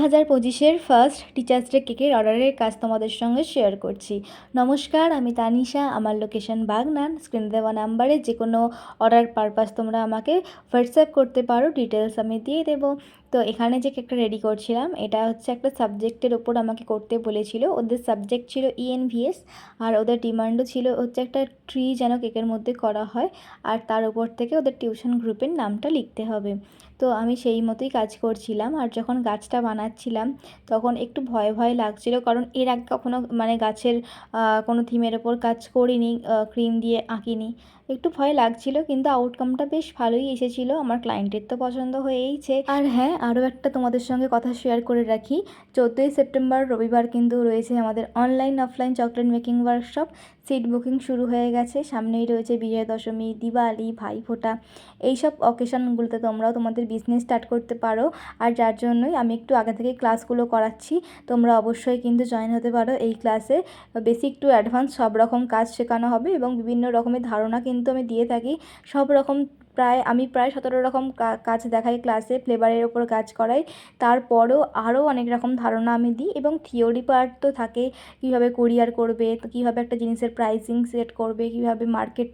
2025-এর first teachers day কেকের অর্ডারের কাজ তোমাদের সঙ্গে শেয়ার করছি। নমস্কার, আমি তানিশা। আমার লোকেশন বাগনান। স্ক্রিনে দেওয়া নাম্বারে যে কোনো অর্ডার পারপাস তোমরা আমাকে হোয়াটসঅ্যাপ করতে পারো, ডিটেলস আমি দিয়ে দেবো। তো এখানে যে কেকটা রেডি করছিলাম, এটা হচ্ছে একটা সাবজেক্টের ওপর আমাকে করতে বলেছিল। ওদের সাবজেক্ট ছিল ENVS, আর ওদের ডিমান্ডও ছিল হচ্ছে একটা ট্রি যেন কেকের মধ্যে করা হয়, আর তার উপর থেকে ওদের টিউশন গ্রুপের নামটা লিখতে হবে। তো আমি সেই মতোই কাজ করছিলাম। আর যখন গাছটা বানাচ্ছিলাম তখন একটু ভয় ভয় লাগছিল, কারণ এর আগে কখনো গাছের কোনো থিমের ওপর কাজ করিনি, ক্রিম দিয়ে আঁকিনি। একটু ভয় লাগছিল, কিন্তু আউটকামটা বেশ ভালোই এসেছিলো। আমার ক্লায়েন্টের তো পছন্দ হয়েইছে। আর হ্যাঁ, আরও একটা তোমাদের সঙ্গে কথা শেয়ার করে রাখি। 14ই সেপ্টেম্বর রবিবার কিন্তু রয়েছে আমাদের online offline chocolate making workshop. Seat booking শুরু হয়ে গেছে। সামনেই রয়েছে বিজয়া দশমী, দিওয়ালি, ভাইফোঁটা। এইসব অকেশনগুলোতে তোমরাও তোমাদের বিজনেস স্টার্ট করতে পারো। আর যার জন্যই আমি একটু আগে থেকে ক্লাসগুলো করাচ্ছি। তোমরা অবশ্যই কিন্তু জয়েন হতে পারো এই ক্লাসে। বেসিক টু অ্যাডভান্স সব রকম কাজ শেখানো হবে, এবং বিভিন্ন রকমের ধারণা কিন্তু আমি দিয়ে থাকি। সব রকম আমি প্রায় 17 রকম কাজ দেখাই ক্লাসে, ফ্লেভারের ওপর কাজ করাই। তারপরেও আরও অনেক রকম ধারণা আমি দিই, এবং থিওরি পার্ট তো থাকেই। কীভাবে কুরিয়ার করবে, তো কীভাবে একটা জিনিসের প্রাইসিং সেট করবে, কীভাবে মার্কেট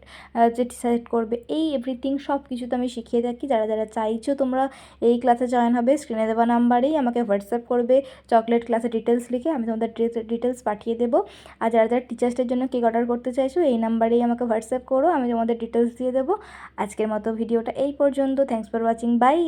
যে সেট করবে, এই এভরিথিং সব কিছু তো আমি শিখিয়ে থাকি। যারা যারা চাইছো তোমরা এই ক্লাসে জয়েন হবে, স্ক্রিনে দেওয়া নাম্বারেই আমাকে হোয়াটসঅ্যাপ করবে চকলেট ক্লাসের ডিটেলস লিখে। আমি তোমাদের ডিটেলস পাঠিয়ে দেবো। আর যারা যারা টিচার্সদের জন্য কেক অর্ডার করতে চাইছো, এই নাম্বারেই আমাকে হোয়াটসঅ্যাপ করো, আমি তোমাদের ডিটেলস দিয়ে দেবো। আজকের মতো ভিডিওটা এই পর্যন্ত। Thanks for watching. বাই।